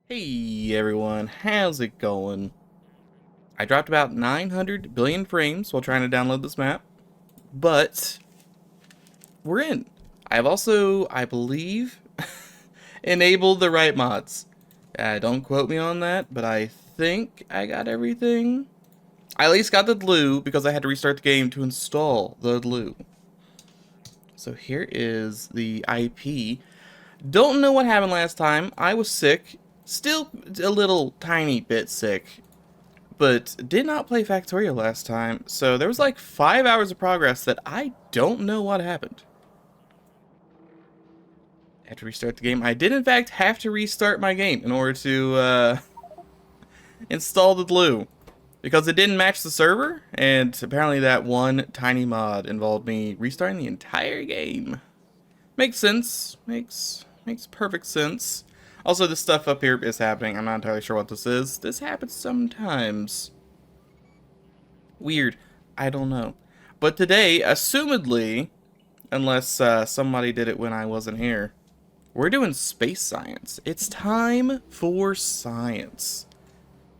Hey everyone, how's it going? I dropped about 900 billion frames while trying to download this map, but we're in. I've also, I believe, enabled the right mods. Don't quote me on that, but I think I got everything. I at least got the glue because I had to restart the game to install the glue. So here is the IP. Don't know what happened last time. I was sick. Still a little tiny bit sick. But did not play Factorio last time, so there was like 5 hours of progress that I don't know what happened. I had to restart the game. I did in fact have to restart my game in order to install the glue, because it didn't match the server, and apparently that one tiny mod involved me restarting the entire game. Makes sense. Makes perfect sense. Also, this stuff up here is happening. I'm not entirely sure what this is. This happens sometimes. Weird. I don't know. But today, assumedly, unless somebody did it when I wasn't here, we're doing space science. It's time for science.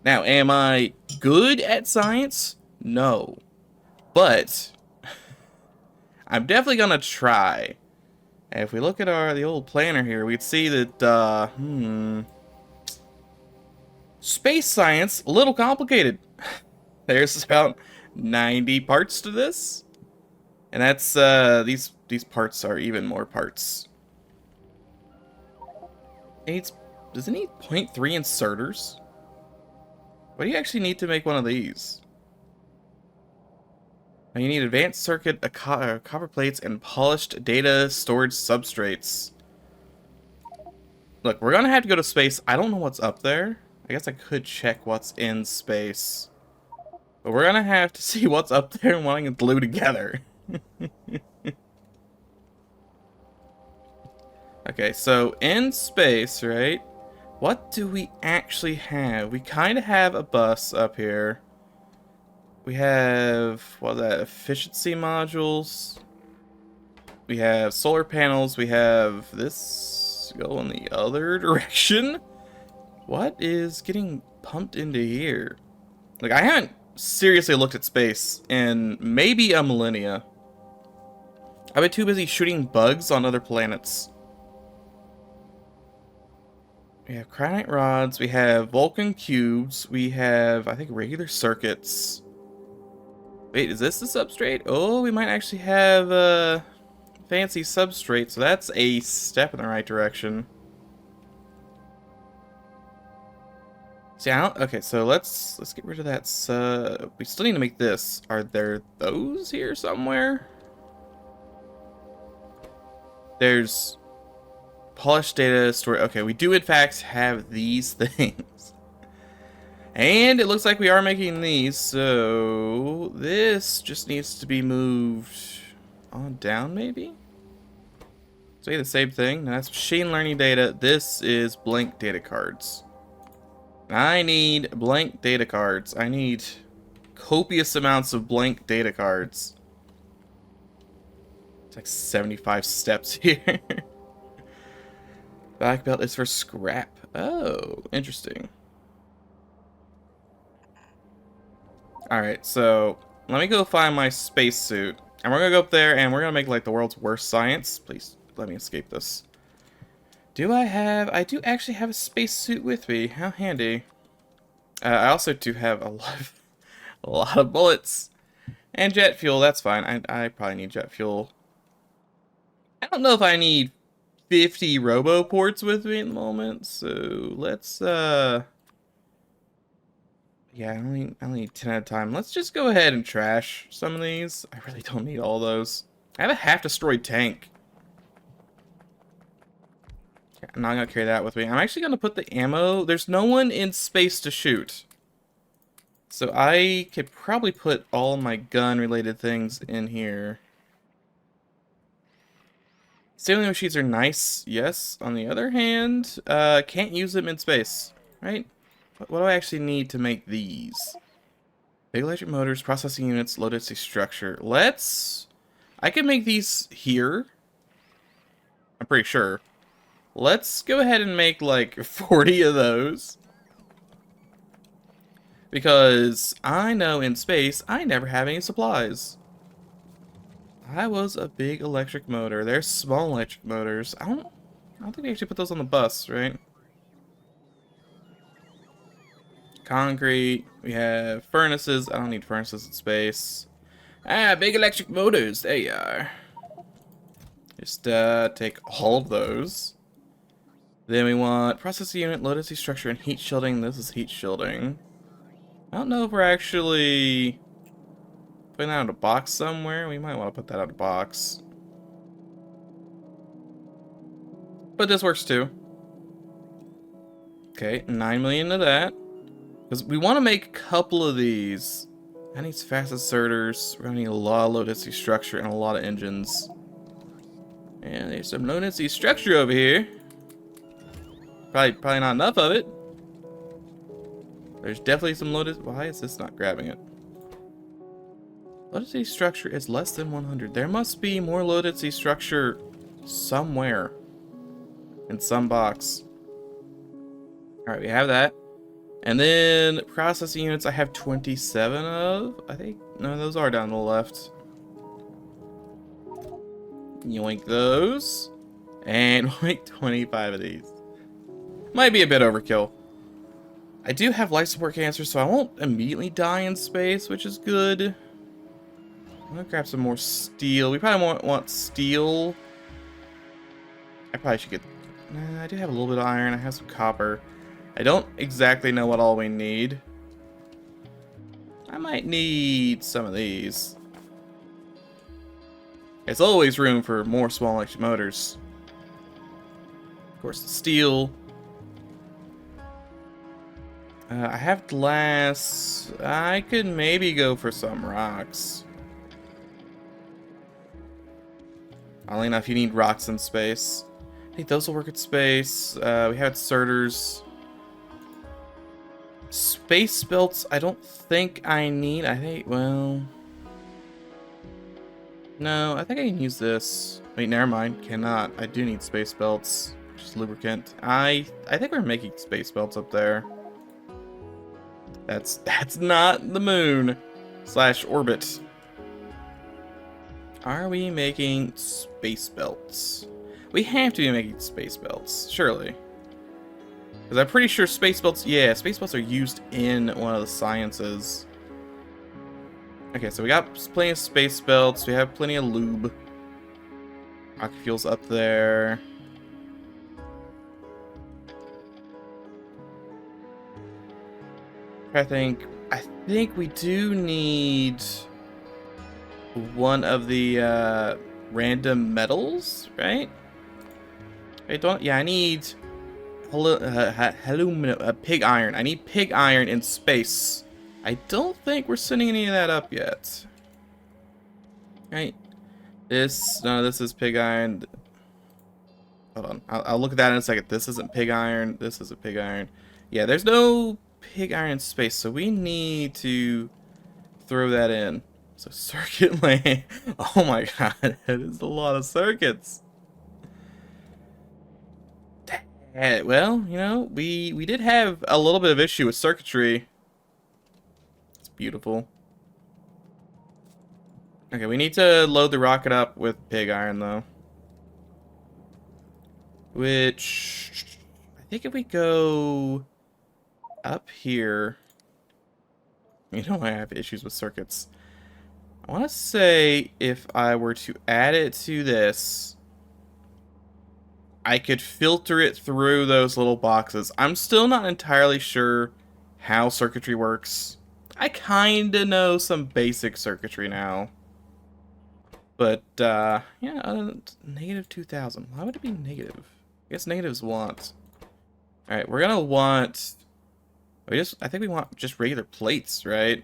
Now, am I good at science? No. But I'm definitely gonna try. And if we look at the old planner here, we'd see that space science, a little complicated. There's about 90 parts to this. And that's, these parts are even more parts. Does it need 0.3 inserters? What do you actually need to make one of these? Now you need advanced circuit, copper plates, and polished data storage substrates. Look, we're gonna have to go to space. I don't know what's up there. I guess I could check what's in space. But we're gonna have to see what's up there and wanting to glue together. Okay, so in space, right? What do we actually have? We kind of have a bus up here. We have, what is that, efficiency modules. We have solar panels. We have this go in the other direction. What is getting pumped into here? Like, I haven't seriously looked at space in maybe a millennia. I've been too busy shooting bugs on other planets. We have cryonite rods, we have Vulcan cubes, we have, I think, regular circuits. Wait, is this the substrate? Oh, we might actually have a fancy substrate, so that's a step in the right direction. See, okay, so let's get rid of that. We still need to make this. Are there those here somewhere? There's polished data storage. Okay, we do in fact have these things. And it looks like we are making these, so this just needs to be moved on down, maybe? So yeah, the same thing. Now that's machine learning data. This is blank data cards. I need blank data cards. I need copious amounts of blank data cards. It's like 75 steps here. Black belt is for scrap. Oh, interesting. Alright, so let me go find my spacesuit. And we're gonna go up there and we're gonna make like the world's worst science. Please let me escape this. I do actually have a spacesuit with me. How handy. I also do have a lot of bullets. And jet fuel, that's fine. I probably need jet fuel. I don't know if I need 50 roboports with me at the moment, so let's yeah, I only need 10 at a time. Let's just go ahead and trash some of these. I really don't need all those. I have a half-destroyed tank. I'm not gonna carry that with me. I'm actually gonna put the ammo. There's no one in space to shoot. So I could probably put all my gun-related things in here. Sailing machines are nice, yes. On the other hand, can't use them in space, right? What do I actually need to make these? Big electric motors, processing units, low density structure. I can make these here. I'm pretty sure. Let's go ahead and make like 40 of those. Because I know in space, I never have any supplies. I was a big electric motor. There's small electric motors. I don't think we actually put those on the bus, right? Concrete. We have furnaces. I don't need furnaces in space. Ah, big electric motors. There you are. Just take all of those. Then we want processing unit, low density structure, and heat shielding. This is heat shielding. I don't know if we're actually putting that in a box somewhere. We might want to put that in a box. But this works too. Okay, 9 million of that. Because we want to make a couple of these. That needs fast asserters. We're going to need a lot of low density structure and a lot of engines. And there's some low density structure over here. Probably not enough of it. There's definitely some low density. Why is this not grabbing it? Low density structure is less than 100. There must be more low density structure somewhere. In some box. Alright, we have that. And then processing units I have 27 of. I think, no, those are down to the left. Yoink those. And we'll make 25 of these. Might be a bit overkill. I do have life support cancer, so I won't immediately die in space, which is good. I'm gonna grab some more steel. We probably want steel. I probably should get... Nah, I do have a little bit of iron. I have some copper. I don't exactly know what all we need. I might need some of these. There's always room for more small electric motors. Of course, the steel. I have glass. I could maybe go for some rocks. Oddly enough, you need rocks in space. I think those will work at space. We have inserters. Space belts, I don't think I need. I think, well... No, I think I can use this. Wait, never mind. Cannot. I do need space belts. Just lubricant. I think we're making space belts up there. That's not the moon. / orbit. Are we making space belts? We have to be making space belts, surely. Because I'm pretty sure space belts, yeah, space belts are used in one of the sciences. Okay, so we got plenty of space belts. We have plenty of lube. Rocket fuel's up there. I think we do need one of the random metals, right? I need pig iron. I need pig iron in space. I don't think we're sending any of that up yet. Right? None of this is pig iron. Hold on. I'll look at that in a second. This isn't pig iron. This isn't pig iron. Yeah, there's no pig iron in space, so we need to throw that in. So circuit lane. Oh my god, that is a lot of circuits. Well, you know, we did have a little bit of issue with circuitry. It's beautiful. Okay, we need to load the rocket up with pig iron, though. Which, I think if we go up here... You know, I have issues with circuits. I want to say if I were to add it to this... I could filter it through those little boxes. I'm still not entirely sure how circuitry works. I kinda know some basic circuitry now. But, yeah, negative 2,000. Why would it be negative? I guess negatives want. Alright, we're gonna want... I think we want just regular plates, right?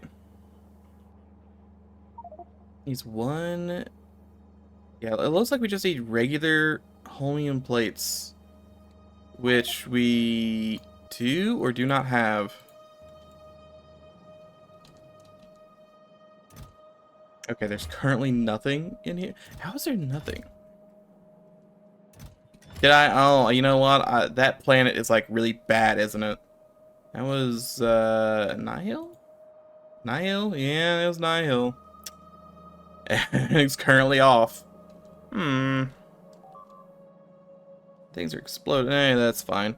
Needs one... Yeah, it looks like we just need regular... Holmium plates, which we do or do not have. Okay, there's currently nothing in here. How is there nothing? Did I? Oh, you know what? That planet is like really bad, isn't it? That was Nihil? Nihil? Yeah, it was Nihil. It's currently off. Hmm. Things are exploding. Hey, that's fine.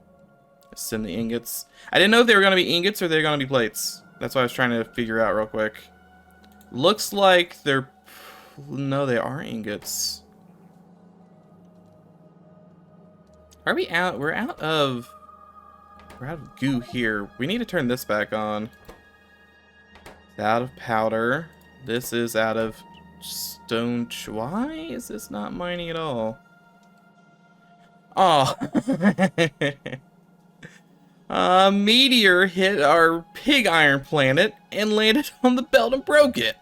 Send the ingots. I didn't know if they were going to be ingots or they were going to be plates. That's what I was trying to figure out real quick. Looks like they're... No, they are ingots. Are we out? We're out of goo here. We need to turn this back on. It's out of powder. This is out of stone. Why is this not mining at all? Oh. A meteor hit our pig iron planet and landed on the belt and broke it.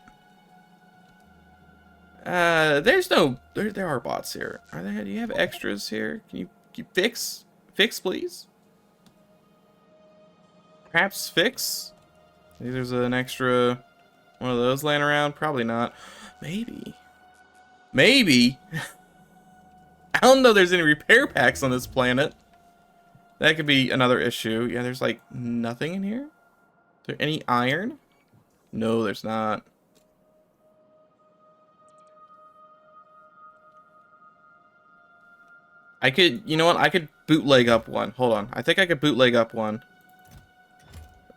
There's no... There are bots here. Are there? Do you have extras here? Can you fix? Fix, please? Perhaps fix? Maybe there's an extra one of those laying around. Probably not. Maybe. Maybe. I don't know if there's any repair packs on this planet. That could be another issue. Yeah, there's like nothing in here. Is there any iron? No, there's not. I could, you know what? I could bootleg up one. Hold on. I think I could bootleg up one.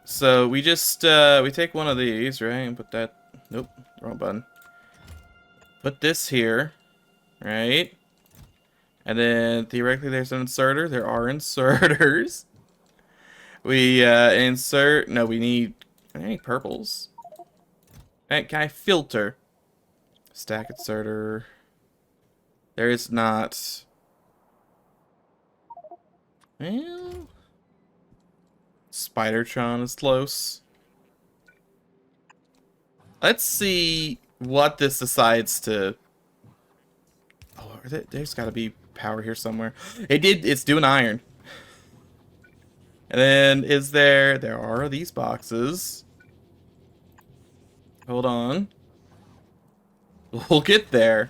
So we just, we take one of these, right? And put that, nope, wrong button. Put this here, right? And then theoretically there's an inserter. There are inserters. We, insert, no, we need, are there any purples? Can I filter? Stack inserter. There is not. Well, Spidertron is close. Let's see what this decides to... Oh, there's got to be power here somewhere. It's doing iron. And then is there... There are these boxes. Hold on. We'll get there.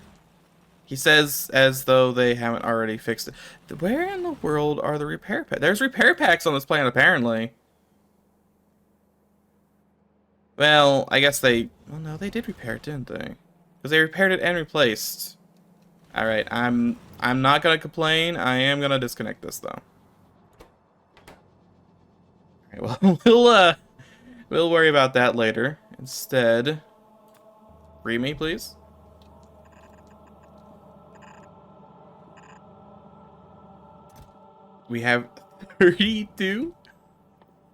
He says as though they haven't already fixed it. Where in the world are the repair packs? There's repair packs on this planet, apparently. Well, I guess they... Well, no, they did repair it, didn't they? Because they repaired it and replaced. Alright, I'm not going to complain. I am going to disconnect this, though. Alright, well, we'll worry about that later. Instead, free me, please. We have 32.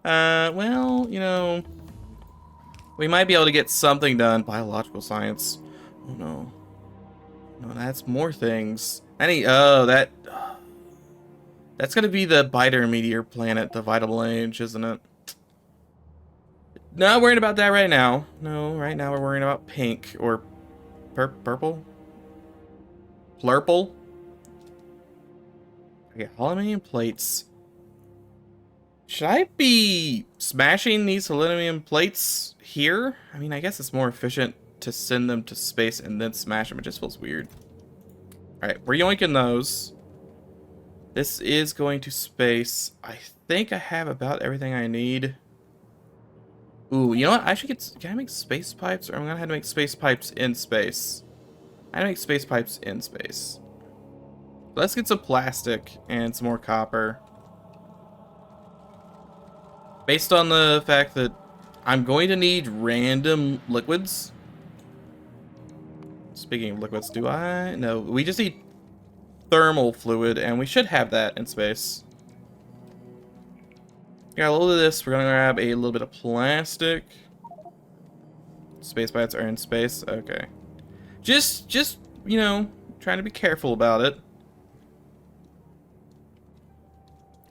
Well, you know, we might be able to get something done. Biological science. Oh no. No, that's more things. That's gonna be the biter meteor planet, the Vital Age, isn't it? Not worrying about that right now. No, right now we're worrying about pink or purple. Plurple. Okay, aluminum plates. Should I be smashing these aluminum plates here? I mean, I guess it's more efficient to send them to space and then smash them. It just feels weird. Alright, we're yoinking those. This is going to space. I think I have about everything I need. Ooh, you know what? I should get... Can I make space pipes? Or I'm gonna have to make space pipes in space. I gotta make space pipes in space. Let's get some plastic and some more copper. Based on the fact that I'm going to need random liquids. Speaking of liquids, do I? No, we just need thermal fluid, and we should have that in space. Got a little bit of this. We're gonna grab a little bit of plastic. Space bites are in space. Okay. Just, you know, trying to be careful about it.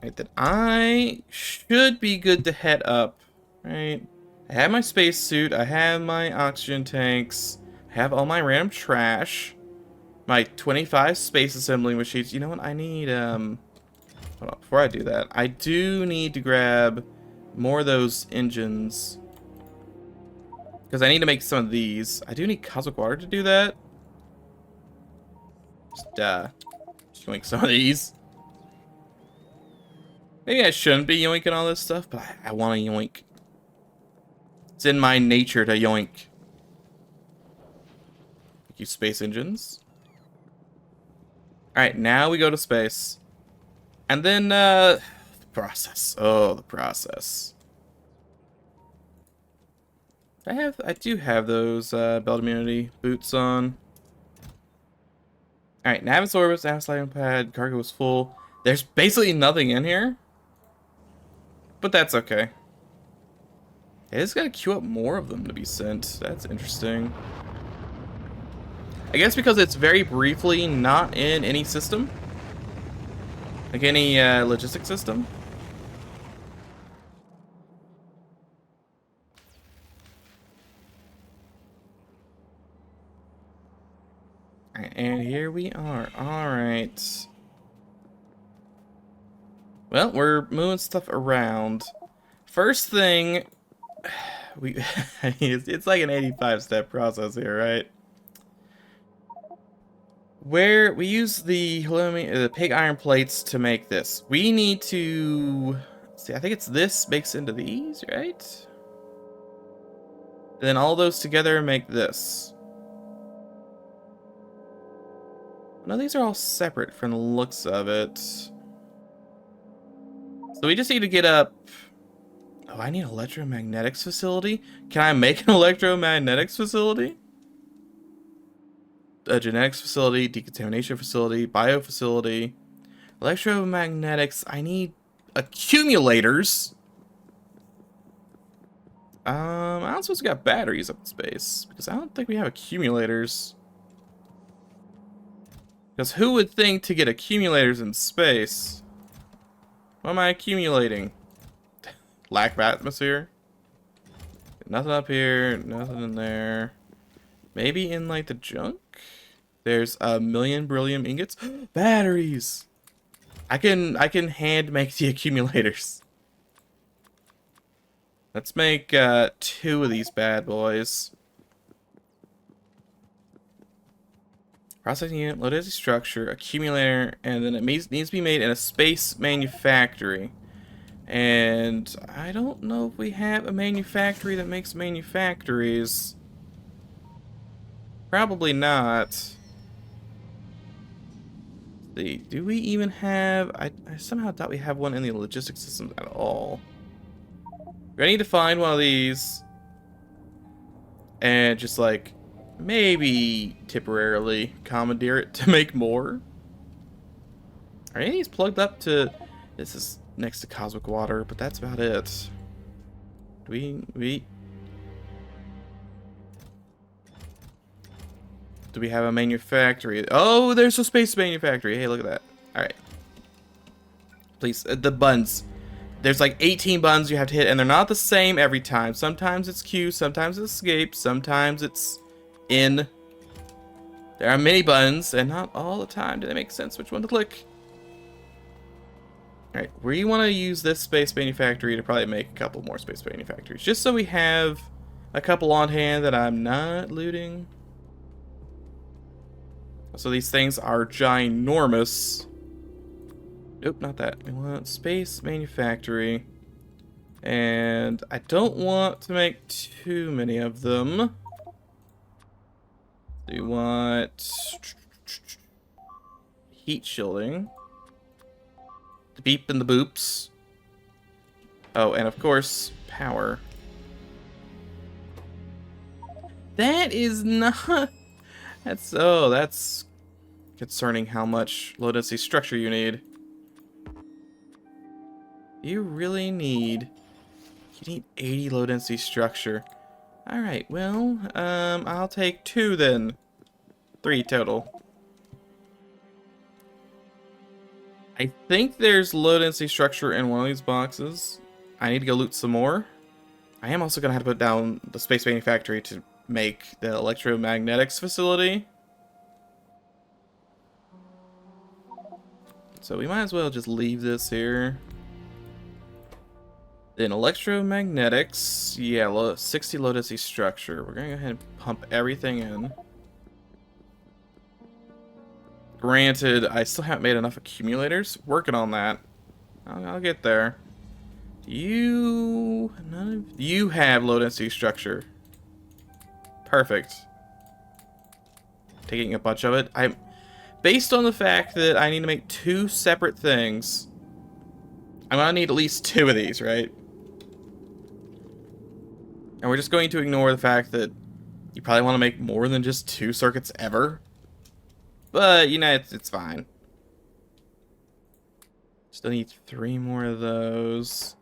Right, then I should be good to head up, right? I have my spacesuit, I have my oxygen tanks, I have all my random trash, my 25 space assembly machines. You know what, I need, hold on, before I do that, I do need to grab more of those engines, because I need to make some of these. I do need cosmic water to do that. Just make some of these. Maybe I shouldn't be yoinking all this stuff, but I want to yoink. It's in my nature to yoink. Thank you, space engines. Alright, now we go to space. And then, the process. Oh, the process. I do have those, belt immunity boots on. Alright, nav orbits, nav sliding pad, cargo is full. There's basically nothing in here. But that's okay. I just gotta queue up more of them to be sent. That's interesting. I guess because it's very briefly not in any system. Like any logistic system. And here we are. Alright. Well, we're moving stuff around. First thing, it's like an 85-step process here, right? Where we use the pig iron plates to make this. We need to see, I think it's this makes into these, right? Then all those together make this. No, these are all separate from the looks of it. So we just need to get up. Oh, I need an electromagnetics facility? Can I make an electromagnetics facility? A genetics facility, decontamination facility, bio facility. Electromagnetics, I need accumulators. I don't suppose we got batteries up in space, because I don't think we have accumulators. Because who would think to get accumulators in space? What am I accumulating? Lack of atmosphere? Nothing up here, nothing in there. Maybe in like the junk? There's 1,000,000 beryllium ingots. Batteries! I can hand make the accumulators. Let's make 2 of these bad boys. Processing unit, low-density structure, accumulator, and then it needs to be made in a space manufactory. And I don't know if we have a manufactory that makes manufactories. Probably not. See, do we even have... I somehow thought we have one in the logistics systems at all. I need to find one of these. And just like... maybe temporarily commandeer it to make more. Are any of these plugged up to... This is next to cosmic water, but that's about it. Do we have a manufactory? Oh, there's a space manufactory. Hey, look at that. Alright. Please, the buns. There's like 18 buttons you have to hit, and they're not the same every time. Sometimes it's Q, sometimes it's escape, sometimes it's in. There are many buttons, and not all the time do they make sense which one to click. Alright, we want to use this space manufactory to probably make a couple more space manufactories, just so we have a couple on hand that I'm not looting. So these things are ginormous. Nope, not that. We want space manufactory. And I don't want to make too many of them. We want heat shielding. The beep and the boops. Oh, and of course, power. That is not... That's concerning how much low-density structure you need. You really need... You need 80 low-density structure. Alright, well, I'll take 2 then. 3 total. I think there's low-density structure in one of these boxes. I need to go loot some more. I am also going to have to put down the space manufactory to make the electromagnetics facility. So we might as well just leave this here. Then electromagnetics, yeah, 60 low-density structure. We're going to go ahead and pump everything in. Granted, I still haven't made enough accumulators. Working on that. I'll get there. You have low density structure. Perfect. Taking a bunch of it. I'm based on the fact that I need to make 2 separate things. I'm gonna need at least 2 of these, right? And we're just going to ignore the fact that you probably want to make more than just 2 circuits ever. But, you know, it's fine. Still need 3 more of those.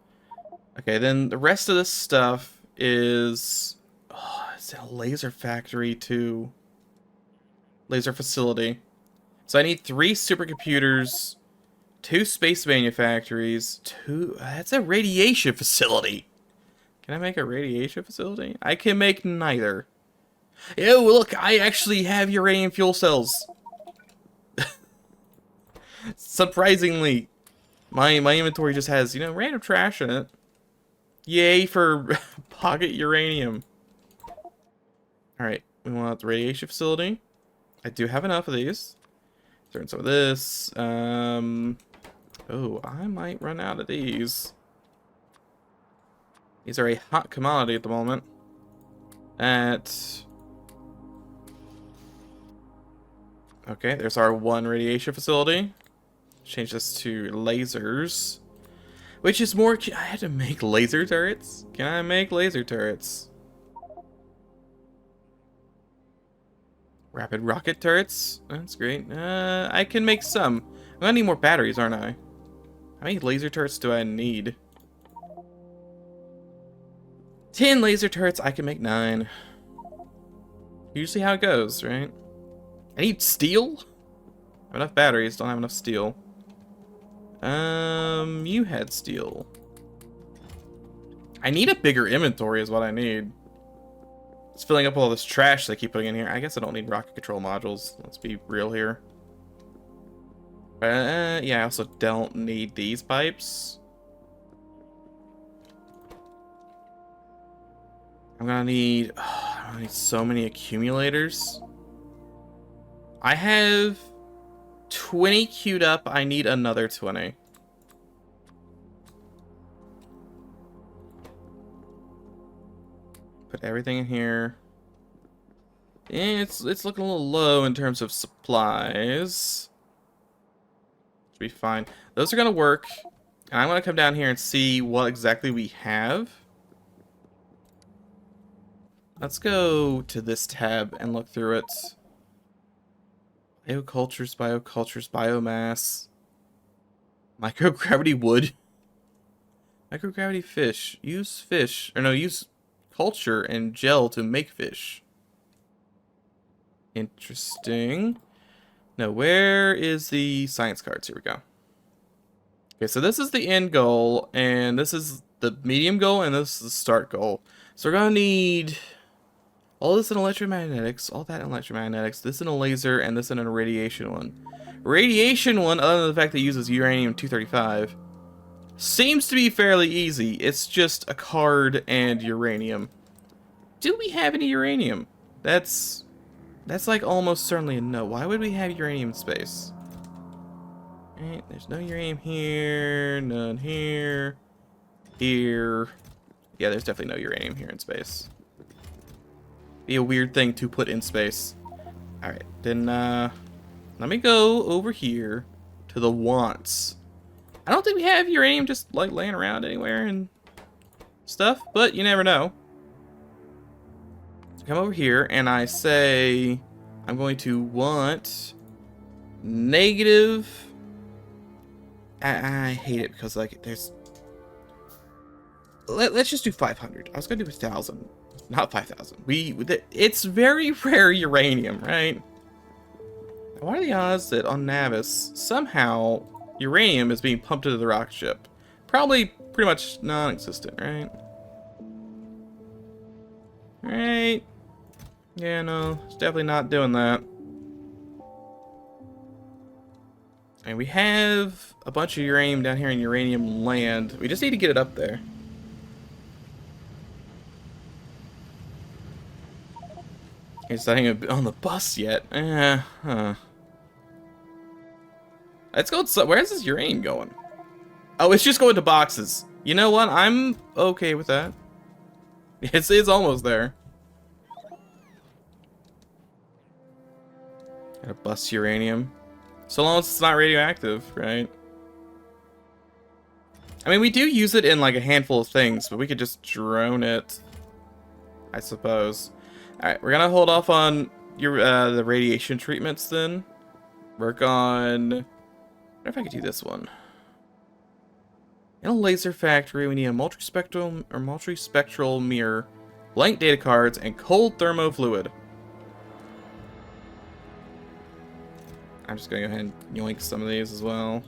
Okay, then the rest of this stuff is... Oh, it's a laser factory, too. Laser facility. So I need 3 supercomputers, 2 space manufactories, 2... That's a radiation facility. Can I make a radiation facility? I can make neither. Ew, look, I actually have uranium fuel cells. Surprisingly, my inventory just has, you know, random trash in it. Yay for pocket uranium. Alright, we want the radiation facility. I do have enough of these. Turn some of this. Oh, I might run out of these. These are a hot commodity at the moment. Okay, there's our 1 radiation facility. Change this to lasers. Which is more... I had to make laser turrets? Can I make laser turrets? Rapid rocket turrets? That's great. I can make some. I'm gonna need more batteries, aren't I? How many laser turrets do I need? 10 laser turrets, I can make 9. Usually how it goes, right? I need steel? I have enough batteries, don't have enough steel. You had steel. I need a bigger inventory is what I need. It's filling up all this trash they keep putting in here. I guess I don't need rocket control modules. Let's be real here. Yeah, I also don't need these pipes. I'm gonna need so many accumulators. I have 20 queued up. I need another 20. Put everything in here. It's looking a little low in terms of supplies. Should be fine. Those are gonna work. And I'm gonna come down here and see what exactly we have. Let's go to this tab and look through it. Biocultures, biomass. Microgravity wood. Microgravity fish. Use culture and gel to make fish. Interesting. Now, where is the science cards? Here we go. Okay, so this is the end goal, and this is the medium goal, and this is the start goal. So we're gonna need all this in electromagnetics, all that in electromagnetics, this in a laser, and this in a radiation one. Radiation one, other than the fact that it uses uranium-235, seems to be fairly easy. It's just a card and uranium. Do we have any uranium? That's like almost certainly a no. Why would we have uranium in space? Alright, there's no uranium here, none here, here. Yeah, there's definitely no uranium here in space. Be a weird thing to put in space. Alright, then let me go over here to the wants. I don't think we have uranium just like laying around anywhere and stuff, but you never know. So come over here and I say I'm going to want negative. I hate it because like there's. Let's just do 500. I was gonna do 1,000. Not 5,000. It's very rare uranium, right? What are the odds that on Navis somehow uranium is being pumped into the rocket ship? Probably pretty much non-existent, right? Right? Yeah, no, it's definitely not doing that. And we have a bunch of uranium down here in uranium land. We just need to get it up there. It's not even on the bus yet. Let's go. Where's this uranium going? Oh, it's just going to boxes. You know what? I'm okay with that. It's almost there. Gotta bust uranium. So long as it's not radioactive, right? I mean, we do use it in like a handful of things, but we could just drone it, I suppose. Alright, we're gonna hold off on your the radiation treatments then. Work on... I wonder if I could do this one. In a laser factory, we need a multispectral mirror, blank data cards, and cold thermofluid. I'm just gonna go ahead and yoink some of these as well.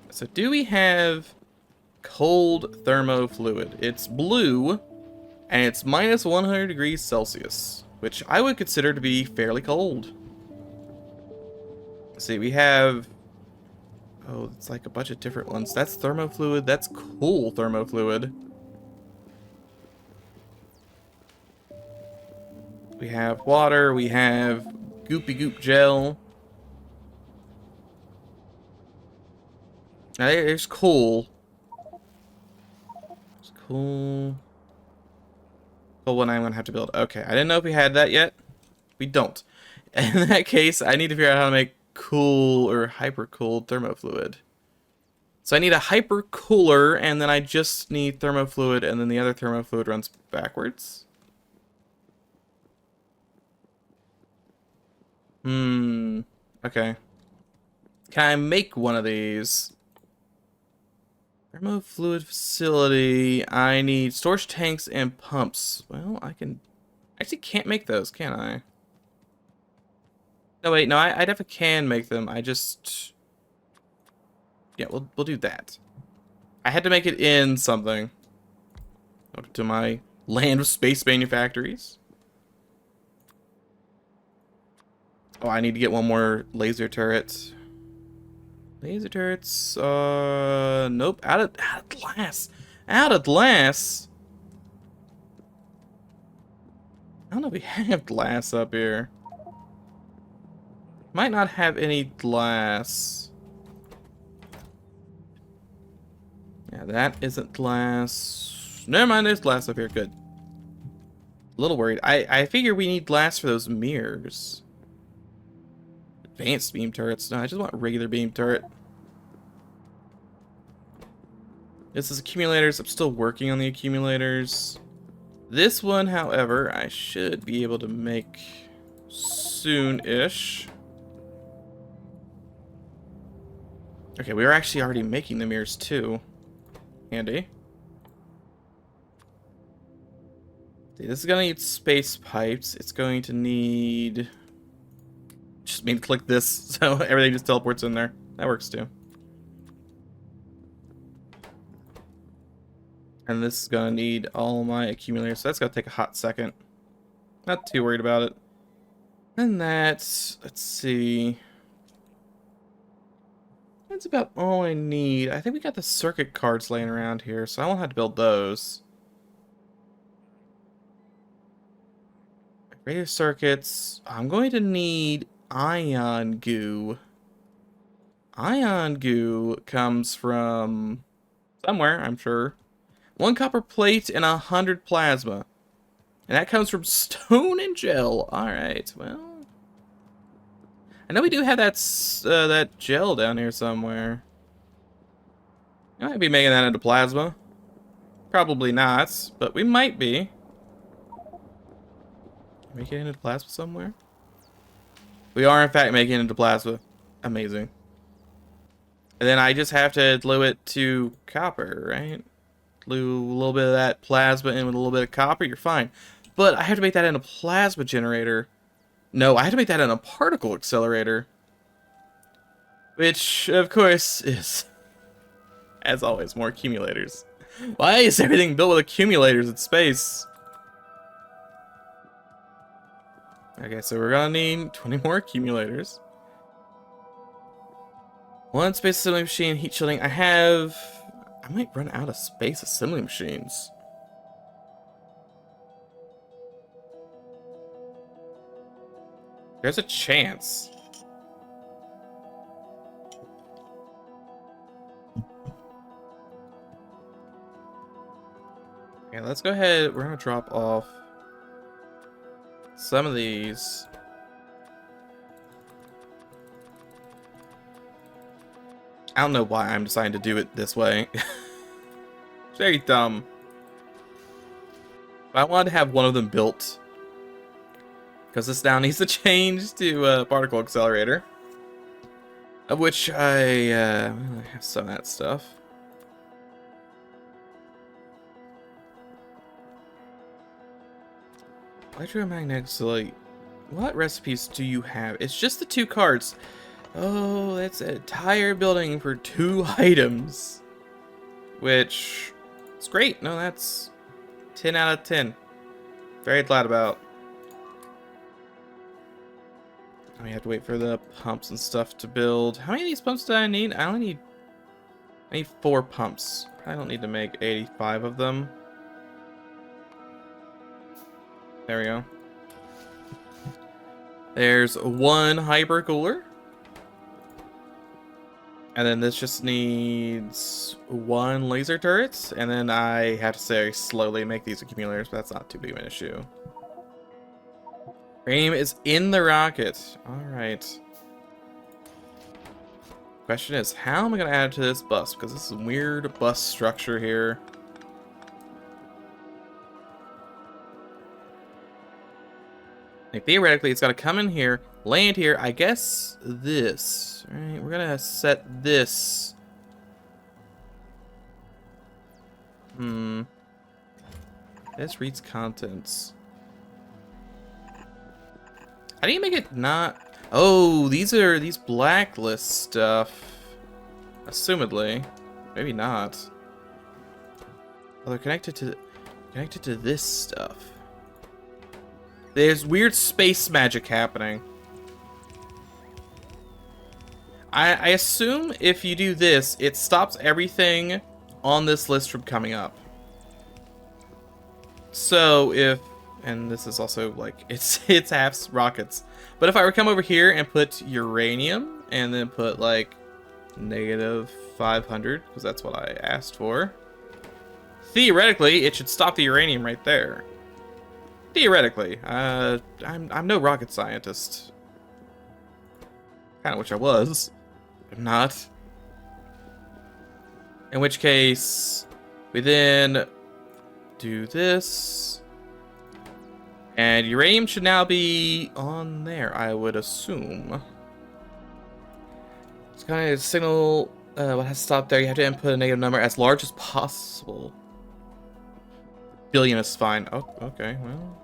So do we have cold thermofluid? It's blue, and it's minus 100 degrees Celsius, which I would consider to be fairly cold. Let's see, we have... Oh, it's like a bunch of different ones. That's thermofluid, that's cool thermofluid. We have water, we have goopy goop gel. Now, there's cool. It's cool. Cool one I'm gonna have to build. Okay, I didn't know if we had that yet. We don't. In that case, I need to figure out how to make cool or hyper cooled thermofluid. So I need a hyper cooler, and then I just need thermofluid, and then the other thermofluid runs backwards. Okay. Can I make one of these? Thermofluid facility. I need storage tanks and pumps. Well, I can... Actually can't make those, can I? No, wait, no, I definitely can make them. I just... Yeah, we'll do that. I had to make it in something. Up to my land of space manufactories. Oh, I need to get one more laser turret. Laser turrets, nope, out of glass. Out of glass? I don't know if we have glass up here. Might not have any glass. Yeah, that isn't glass. Never mind, there's glass up here. Good. A little worried. I figure we need glass for those mirrors. Advanced beam turrets. No, I just want regular beam turret. This is accumulators. I'm still working on the accumulators. This one, however, I should be able to make soon-ish. Okay, we were actually already making the mirrors too. Handy. See, this is gonna need space pipes. It's going to need... Just mean to click this so everything just teleports in there. That works too. And this is gonna need all my accumulators, so that's gonna take a hot second. Not too worried about it. And that's... Let's see... That's about all I need. I think we got the circuit cards laying around here, so I won't have to build those. Radio circuits. I'm going to need ion goo. Ion goo comes from somewhere, I'm sure. 1 copper plate and 100 plasma. And that comes from stone and gel. Alright, well... I know we do have that gel down here somewhere. I might be making that into plasma. Probably not, but we might be. Making it into plasma somewhere? We are in fact making it into plasma. Amazing. And then I just have to glue it to copper, right? Glue a little bit of that plasma in with a little bit of copper, you're fine. But I have to make that in a plasma generator. No, I had to make that in a particle accelerator. Which, of course, is, as always, more accumulators. Why is everything built with accumulators in space? Okay, so we're gonna need 20 more accumulators. 1 space assembly machine, heat shielding. I might run out of space assembly machines. There's a chance. Okay, let's go ahead. We're gonna drop off some of these. I don't know why I'm deciding to do it this way. It's very dumb. But I wanted to have one of them built, because this now needs to change to particle accelerator. Of which I have some of that stuff. Electromagnetic, so like, what recipes do you have? It's just the 2 cards. Oh, that's an entire building for 2 items. Which, it's great. No, that's 10 out of 10. Very glad about. We have to wait for the pumps and stuff to build. How many of these pumps do I need? I need 4 pumps. I don't need to make 85 of them. There we go. There's 1 hyper cooler. And then this just needs 1 laser turret. And then I have to very slowly make these accumulators, but that's not too big of an issue. Aim is in the rocket. Alright. Question is, how am I going to add it to this bus? Because this is a weird bus structure here. Like, theoretically, it's got to come in here, land here. I guess this. Alright, we're going to set this. This reads contents. How do you make it not... Oh, these are these blacklist stuff. Assumedly. Maybe not. Oh, they're connected to this stuff. There's weird space magic happening. I assume if you do this, it stops everything on this list from coming up. So if... And this is also like, it's half rockets. But if I were to come over here and put uranium and then put like -500, because that's what I asked for. Theoretically, it should stop the uranium right there. Theoretically. I'm no rocket scientist. Kinda wish I was. But I'm not. In which case, we then do this. And uranium should now be on there, I would assume. It's kind of a signal. What has to stop there? You have to input a negative number as large as possible. Billion is fine. Oh, okay. Well.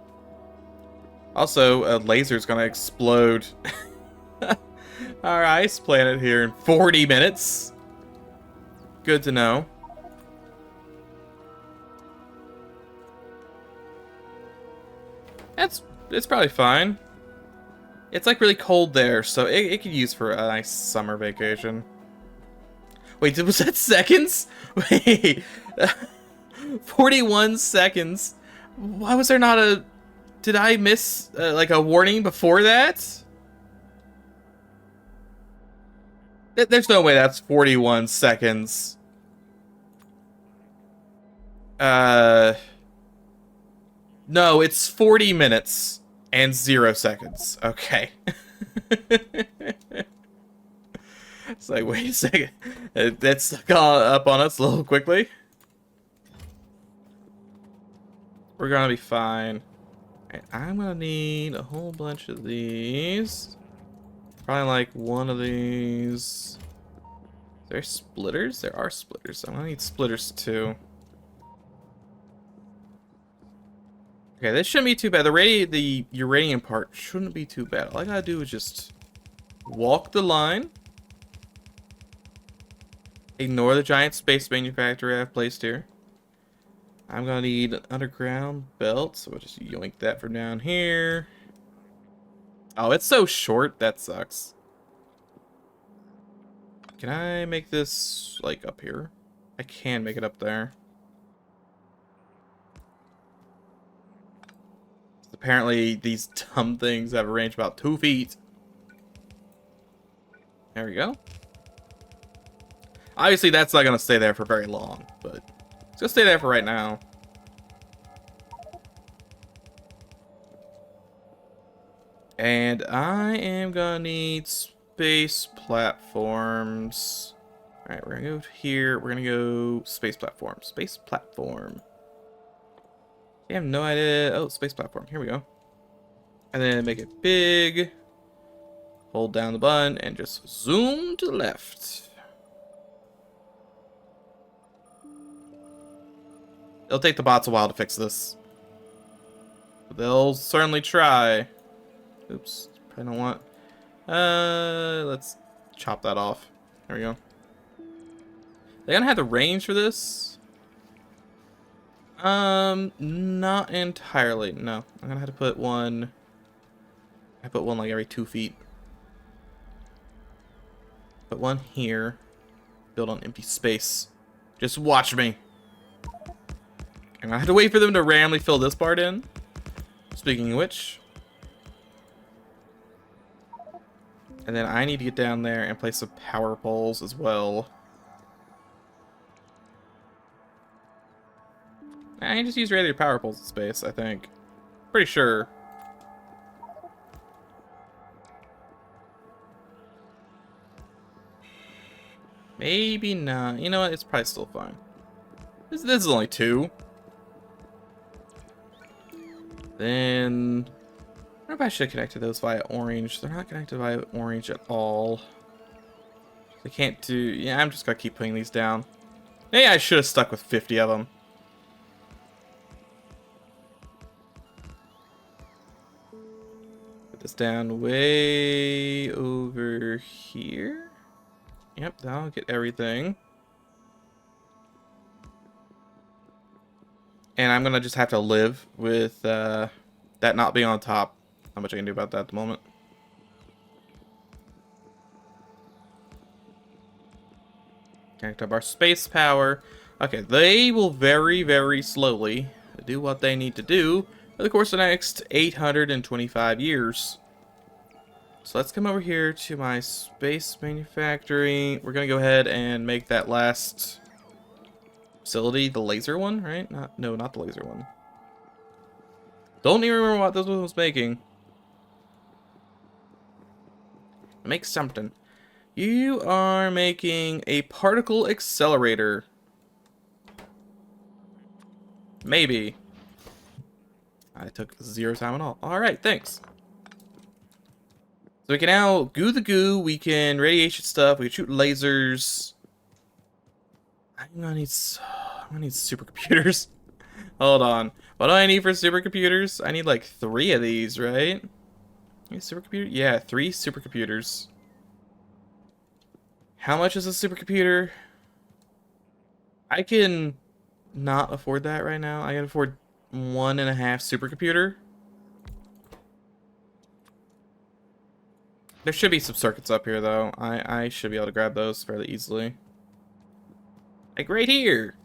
Also, a laser's gonna explode our ice planet here in 40 minutes. Good to know. It's probably fine. It's like really cold there, so it could use for a nice summer vacation. Wait, was that seconds? Wait, 41 seconds. Why was there not a... Did I miss like a warning before that? There's no way that's 41 seconds. No, it's 40 minutes and 0 seconds. Okay. It's like, wait a second. That stuck up on us a little quickly. We're gonna be fine. And I'm gonna need a whole bunch of these. Probably like one of these. Is there splitters? There are splitters. I'm gonna need splitters too. Okay, this shouldn't be too bad. The uranium part shouldn't be too bad. All I gotta do is just walk the line. Ignore the giant space manufacturer I've placed here. I'm gonna need an underground belt, so we'll just yoink that from down here. Oh, it's so short, that sucks. Can I make this, like, up here? I can make it up there. Apparently, these dumb things have a range about 2 feet. There we go. Obviously, that's not going to stay there for very long, but it's going to stay there for right now. And I am gonna need space platforms. Alright, we're gonna go here. We're gonna go space platform. Space platform. I have no idea. Oh, space platform. Here we go. And then make it big. Hold down the button and just zoom to the left. It'll take the bots a while to fix this. But they'll certainly try. Oops. I don't want. Let's chop that off. There we go. They gonna have the range for this? Not entirely. No, I'm gonna have to put one. I put one like every 2 feet. Put one here. Build on empty space. Just watch me. I'm gonna have to wait for them to randomly fill this part in. Speaking of which. And then I need to get down there and place some power poles as well. I can just use regular power poles in space, I think. Pretty sure. Maybe not. You know what? It's probably still fine. This is only 2. Then I wonder if I should connect to those via orange. They're not connected via orange at all. They can't do... Yeah, I'm just gonna keep putting these down. Maybe I should have stuck with 50 of them. Put this down way over here. Yep, that'll get everything. And I'm gonna just have to live with that not being on top. Not much I can do about that at the moment. Connect up our space power. Okay, they will very, very slowly do what they need to do over the course of the next 825 years. So let's come over here to my space manufacturing. We're gonna go ahead and make that last facility the laser one, right? No, not the laser one. Don't even remember what this one was making. Make something. You are making a particle accelerator. Maybe. I took 0 time at all. Alright, thanks. So we can now goo the goo, we can radiation stuff, we can shoot lasers. I'm gonna need supercomputers. Hold on. What do I need for supercomputers? I need like 3 of these, right? Supercomputer? Yeah, 3 supercomputers. How much is a supercomputer? I can not afford that right now. I can afford 1.5 supercomputer. There should be some circuits up here, though. I should be able to grab those fairly easily. Like right here.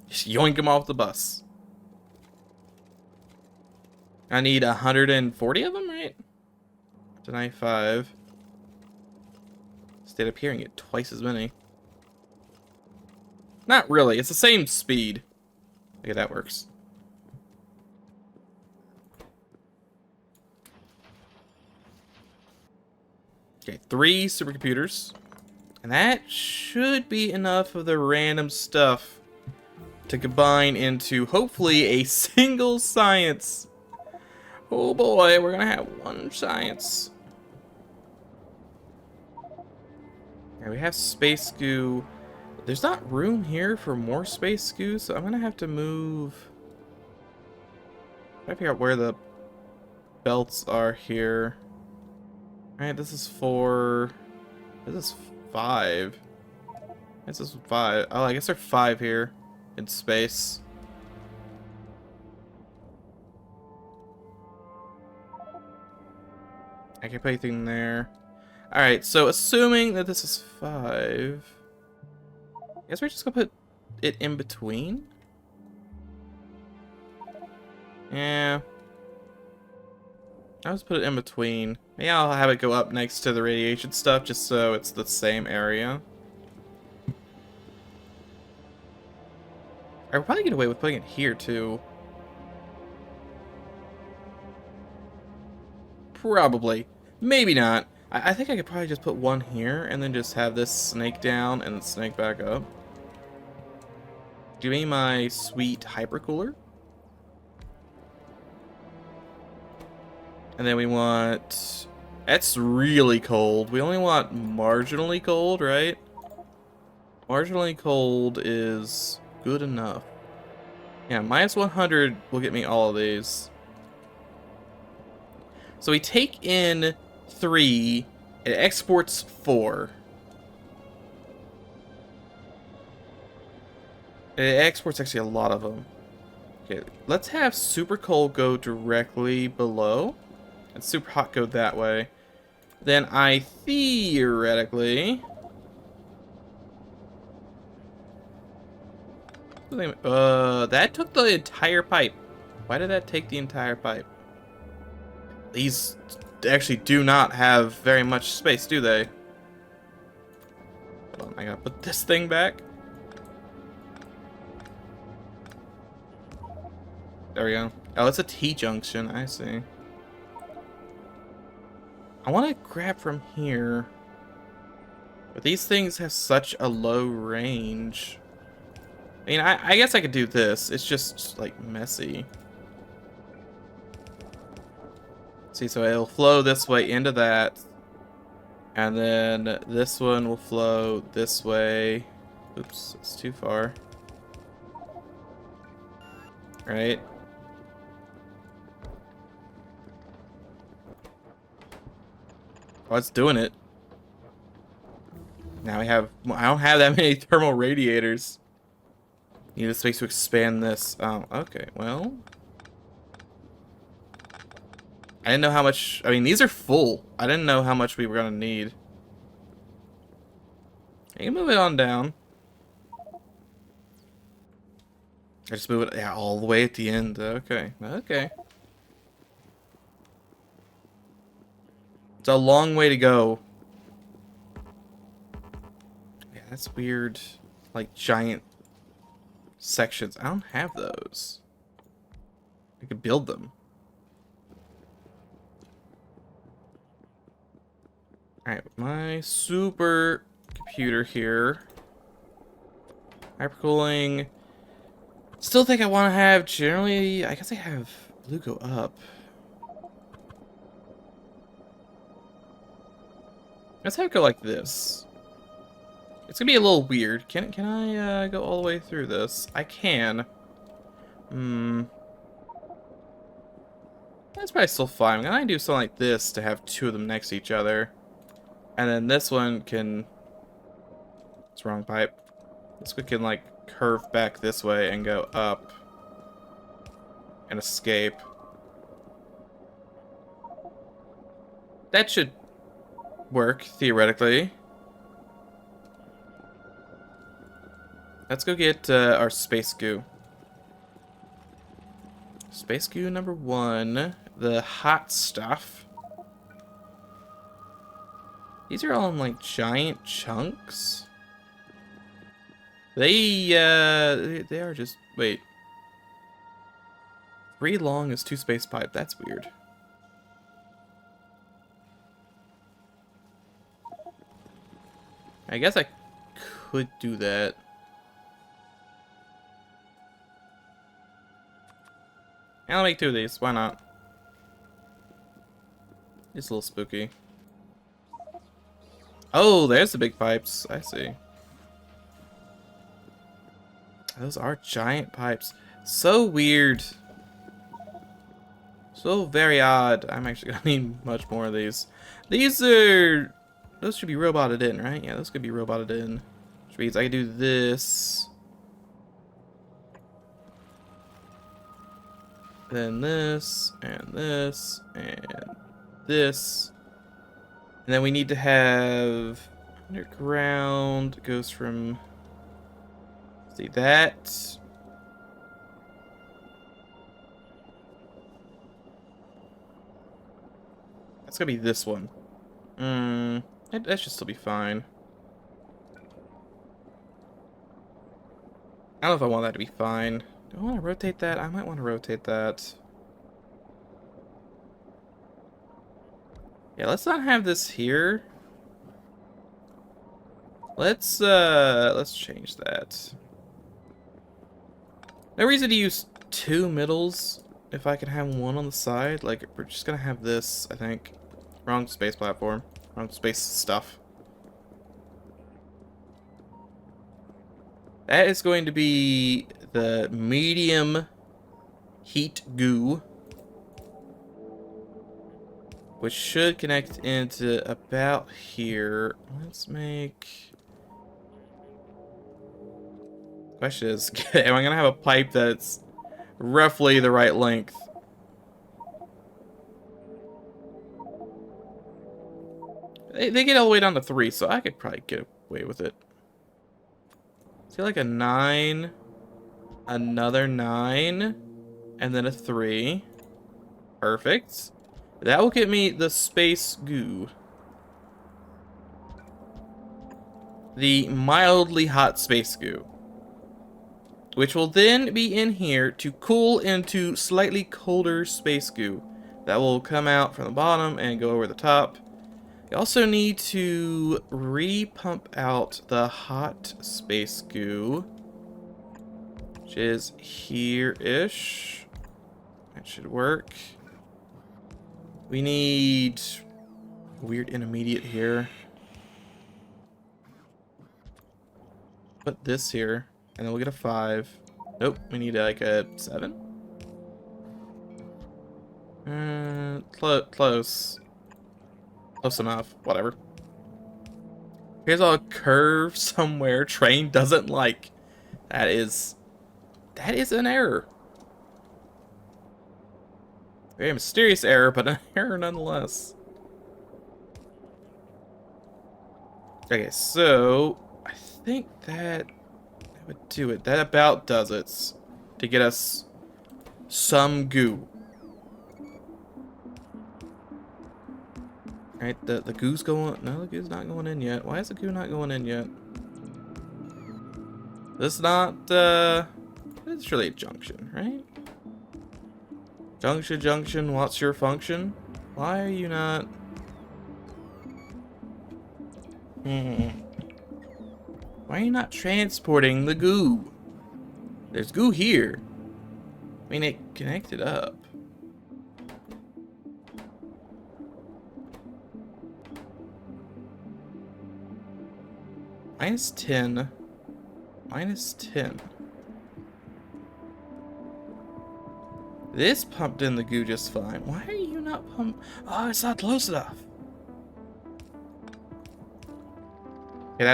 Just yoink them off the bus. I need 140 of them, right? To 95. Stayed up here and get twice as many. Not really. It's the same speed. Okay, that works. Okay, 3 supercomputers. And that should be enough of the random stuff to combine into, hopefully, a single science. Oh boy, we're gonna have 1 science. Yeah, we have space goo. There's not room here for more space goo, so I'm gonna have to move. I figure out where the belts are here. Alright, this is 4. This is 5. This is 5. Oh, I guess there are 5 here in space. I can't put anything there. Alright, so assuming that this is 5. I guess we're just gonna put it in between. Yeah. I'll just put it in between. Maybe I'll have it go up next to the radiation stuff just so it's the same area. I'll probably get away with putting it here too. Probably. Maybe not. I think I could probably just put one here and then just have this snake down and snake back up. Give me my sweet hypercooler. And then we want... That's really cold. We only want marginally cold, right? Marginally cold is good enough. Yeah, minus 100 will get me all of these. So we take in 3, it exports 4. It exports actually a lot of them. Okay, let's have super cold go directly below, and super hot go that way. Then I theoretically... that took the entire pipe. Why did that take the entire pipe? These actually do not have very much space, do they? Hold on, I gotta put this thing back. There we go. Oh, it's a T-junction, I see. I want to grab from here. But these things have such a low range. I mean, I guess I could do this. It's just, like, messy. See, so it'll flow this way into that. And then this one will flow this way. Oops, it's too far. Right? Oh, it's doing it. Now we have... I don't have that many thermal radiators. Need the space to expand this. Oh, okay, well... I didn't know how much... I mean, these are full. I didn't know how much we were going to need. You can move it on down. I just move it all the way at the end. Okay, okay. It's a long way to go. Yeah, that's weird. Like, giant sections. I don't have those. I could build them. Alright, my super computer here. Hypercooling. Still think I want to have generally... I guess I have blue go up. Let's have it go like this. It's gonna be a little weird. Can I go all the way through this? I can. That's probably still fine. I'm gonna do something like this to have 2 of them next to each other. And then this one can... It's wrong pipe. This one can, like, curve back this way and go up. And escape. That should work, theoretically. Let's go get our space goo. Space goo number 1. The hot stuff. These are all in, like, giant chunks. They are just... Wait. 3 long is 2 space pipe. That's weird. I guess I could do that. I'll make 2 of these. Why not? It's a little spooky. Oh, there's the big pipes. I see. Those are giant pipes. So weird. So very odd. I'm actually gonna need much more of these. These are... Those should be roboted in, right? Yeah, those could be roboted in. Which means I can do this. Then this, and this, and this. And then we need to have underground goes from, see that. That's gonna be this one. That should still be fine. I don't know if I want that to be fine. Do I want to rotate that? I might want to rotate that. Yeah, let's not have this here. Let's change that. No reason to use two middles if I can have one on the side. Like, we're just gonna have this, I think. Wrong space platform. Wrong space stuff. That is going to be the medium heat goo, which should connect into about here. Let's make... Question is, am I gonna have a pipe that's roughly the right length? They get all the way down to 3, so I could probably get away with it. See, like a 9, another 9, and then a 3. Perfect. That will get me the space goo. The mildly hot space goo. Which will then be in here to cool into slightly colder space goo. That will come out from the bottom and go over the top. You also need to re-pump out the hot space goo, which is here-ish. That should work. We need a weird intermediate here. Put this here, and then we'll get a 5. Nope, we need like a 7. Close. Close enough. Whatever. Here's a curve somewhere train doesn't like. That is an error. Very mysterious error, but an error nonetheless. Okay, so I think that would do it. That about does it to get us some goo. Right, the goo's going... No, the goo's not going in yet. Why is the goo not going in yet? This is not, it's really a junction, right? Junction, what's your function? Why are you not... Why are you not transporting the goo? There's goo here. I mean, it connected up. Minus 10. Minus 10. This pumped in the goo just fine. Why are you not pump? Oh, it's not close enough. Okay,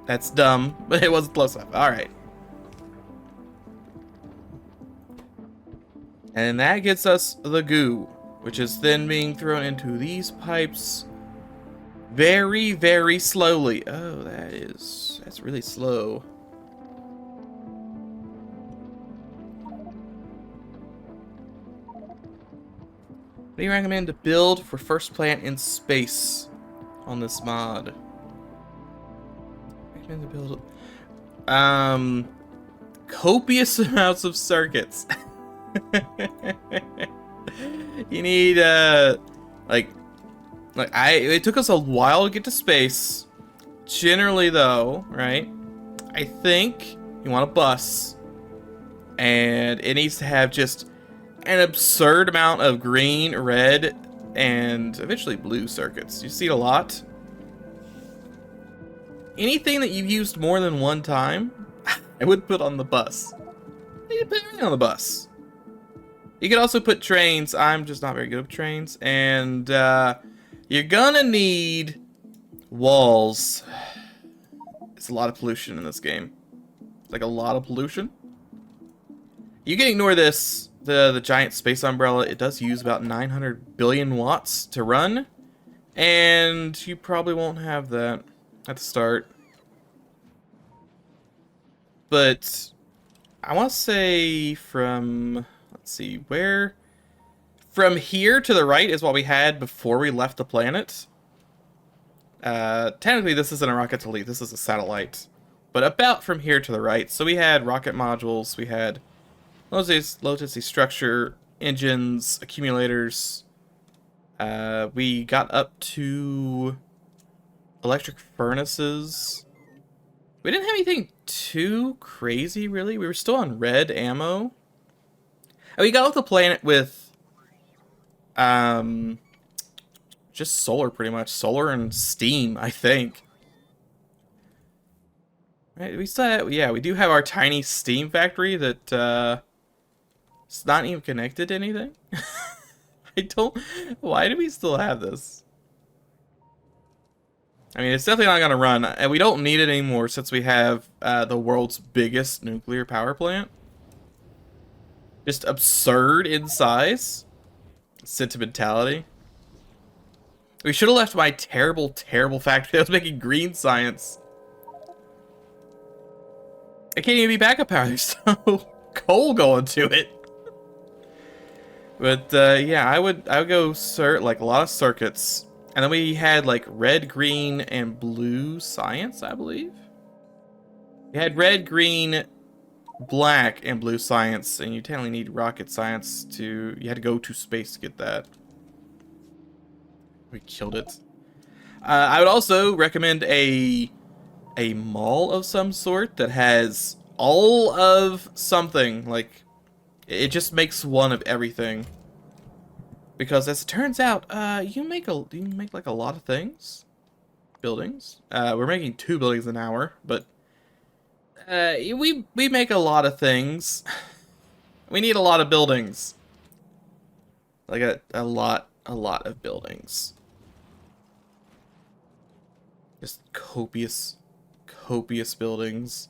that's dumb, but it wasn't close enough. All right. And that gets us the goo, which is then being thrown into these pipes very, very slowly. Oh, that's really slow. What do you recommend to build for first plant in space on this mod? Recommend to build copious amounts of circuits. You need it took us a while to get to space. Generally though, right? I think you want a bus, and it needs to have just an absurd amount of green, red, and eventually blue circuits. You see it a lot. Anything that you've used more than one time, I would put on the bus. You can put everything on the bus. You could also put trains. I'm just not very good with trains. And you're gonna need walls. It's a lot of pollution in this game. It's like a lot of pollution. You can ignore this. The giant space umbrella, it does use about 900 billion watts to run. And you probably won't have that at the start. But I want to say from... Let's see, where... From here to the right is what we had before we left the planet. Technically, this isn't a rocket to leave. This is a satellite. But about from here to the right. So we had rocket modules. We had low density structure, engines, accumulators. We got up to electric furnaces. We didn't have anything too crazy, really. We were still on red ammo. And we got off the planet with, um, just solar, pretty much. Solar and steam, I think. Right, we still have, yeah, we do have our tiny steam factory that, it's not even connected to anything. I don't, why do we still have this? I mean, it's definitely not going to run, and we don't need it anymore since we have the world's biggest nuclear power plant. Just absurd in size. Sentimentality. We should have left my terrible, terrible factory that was making green science. It can't even be backup power. There's no coal going to it. But yeah, I would go like a lot of circuits. And then we had like red, green, and blue science, I believe. We had red, green, black, and blue science, and you technically need rocket science to... You had to go to space to get that. We killed it. I would also recommend a mall of some sort that has all of something. Like, it just makes one of everything. Because as it turns out, you make like a lot of things. Buildings. We're making 2 buildings an hour, but we make a lot of things. We need a lot of buildings. Like a lot of buildings. Just copious buildings.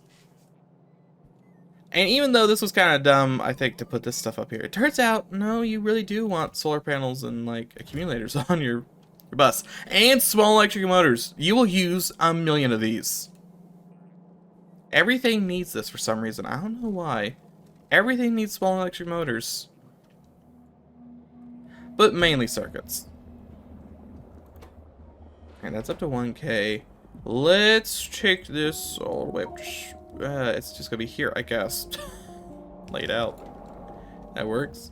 And even though this was kind of dumb, I think, to put this stuff up here, it turns out, no, you really do want solar panels and, like, accumulators on your bus. And small electric motors. You will use 1,000,000 of these. Everything needs this for some reason. I don't know why. Everything needs small electric motors. But mainly circuits. And that's up to 1K. Let's check this all the way up to... it's just gonna be here, I guess. Laid out. That works.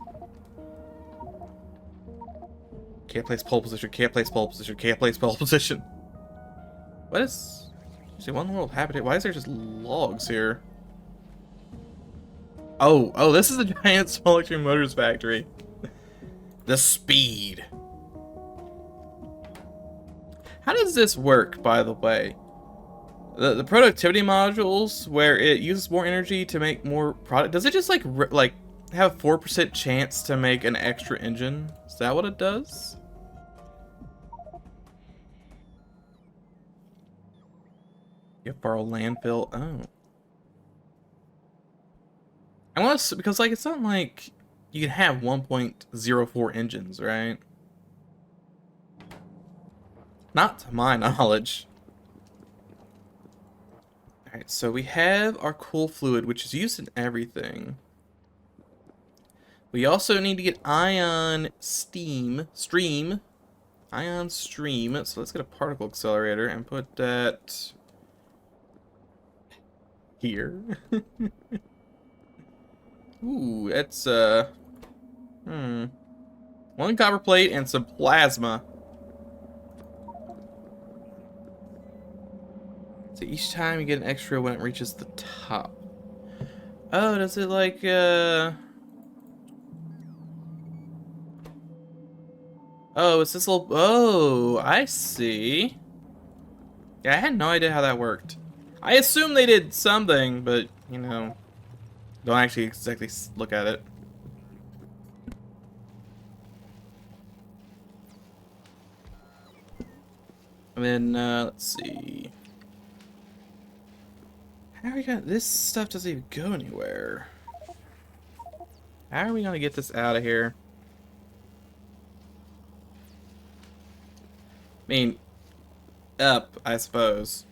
Can't place pole position, can't place pole position, can't place pole position. What is... See, one world habitat. Why is there just logs here? Oh, this is a giant small electric motors factory. The speed. How does this work, by the way? The productivity modules, where it uses more energy to make more product, does it just like have a 4% chance to make an extra engine? Is that what it does? You have borrow landfill. Oh, I want to, because like it's not like you can have 1.04 engines, right? Not to my knowledge. Alright, so we have our cool fluid, which is used in everything. We also need to get ion stream. Ion stream. So let's get a particle accelerator and put that here. Ooh, that's 1 copper plate and some plasma. So each time you get an extra when it reaches the top. Oh, does it like, Oh, it's this little... Oh, I see. Yeah, I had no idea how that worked. I assume they did something, but, you know, don't actually exactly look at it. And then, let's see. How are we gonna... This stuff doesn't even go anywhere. How are we gonna get this out of here? I mean, up, I suppose.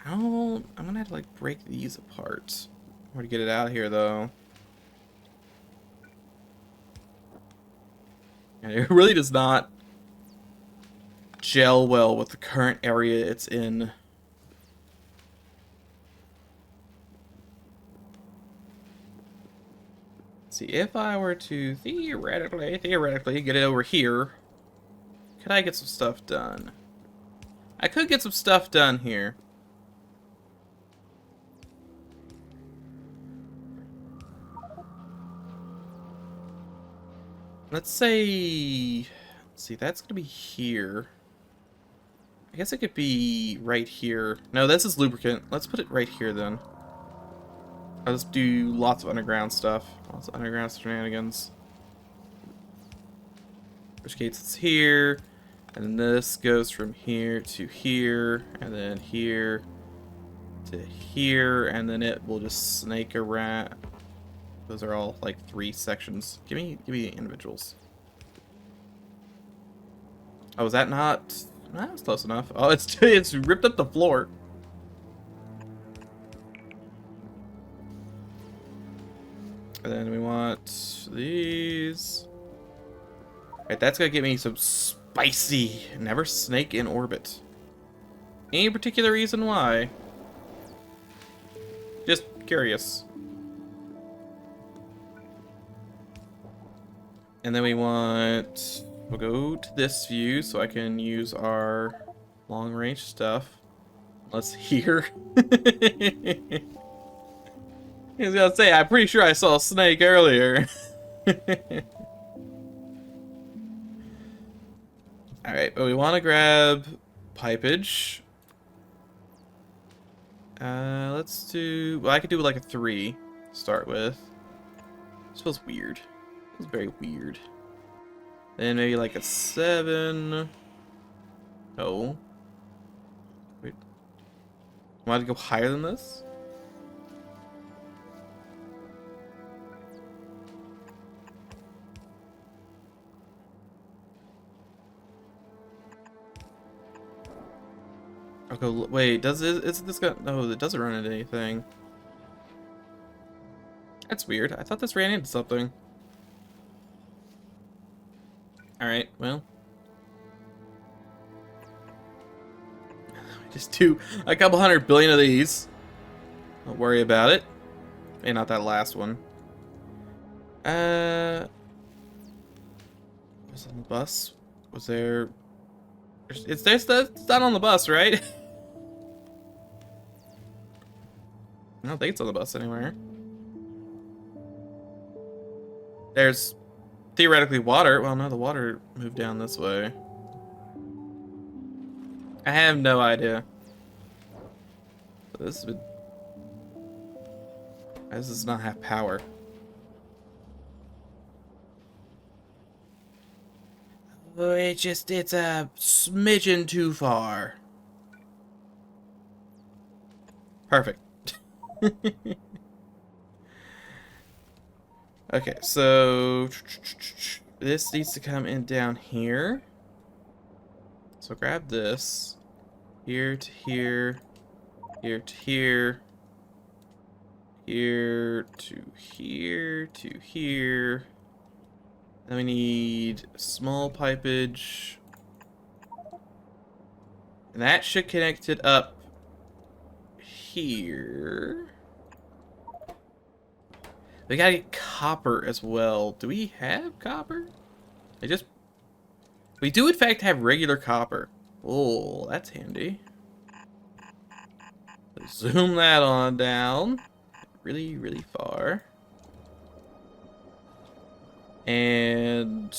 I'm gonna have to, like, break these apart. Or to get it out of here, though. And it really does not gel well with the current area it's in. see, if I were to theoretically get it over here, could I get some stuff done? I could get some stuff done here. Let's say, see, that's gonna be here. I guess it could be right here. No, this is lubricant. Let's put it right here then. I'll just do lots of underground stuff. Lots of underground shenanigans. Which case it's here. And then this goes from here to here. And then here to here. And then it will just snake around. Those are all like 3 sections. Give me the individuals. Oh, is that not? No, that was close enough. Oh, it's ripped up the floor. And then we want these. Alright, that's gonna get me some spicy. Never snake in orbit. Any particular reason why? Just curious. And then we want... We'll go to this view so I can use our long-range stuff. Let's hear. I was gonna say, I'm pretty sure I saw a snake earlier. Alright, but we want to grab pipage. Let's do... Well, I could do like a 3 to start with. This feels weird. It feels very weird. Then maybe like a 7. Oh. Wait. Want to go higher than this? I'll go. Wait, does it? Is this got? No, it doesn't run into anything. That's weird. I thought this ran into something. Alright, well. Just do a couple 100 billion of these. Don't worry about it. Maybe not that last one. Was it on the bus? Was there... It's not on the bus, right? I don't think it's on the bus anywhere. There's... theoretically water. Well, no, the water moved down this way. I have no idea. This would... Why does this not have power? Oh, it's a smidgen too far. Perfect. Okay, so this needs to come in down here. So grab this. Here to here. Here to here. Here to here to here. Then we need small pipage. And that should connect it up here. We gotta get copper as well. Do we have copper? We do in fact have regular copper. Oh, that's handy. Zoom that on down. Really, really far. And...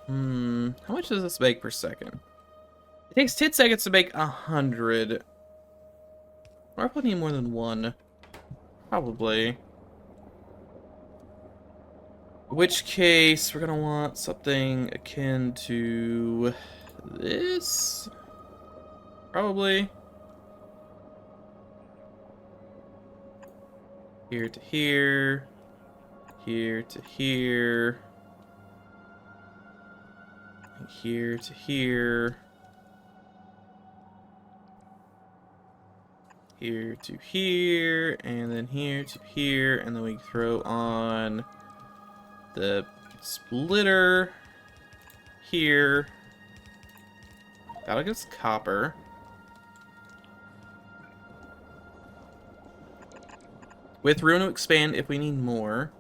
how much does this make per second? It takes 10 seconds to make 100. Or I probably need more than 1. Probably. In which case, we're gonna want something akin to this. Probably. Here to here. Here to here. And here to here. Here to here, and then here to here, and then we throw on the splitter here. That'll get us copper. with room to expand if we need more.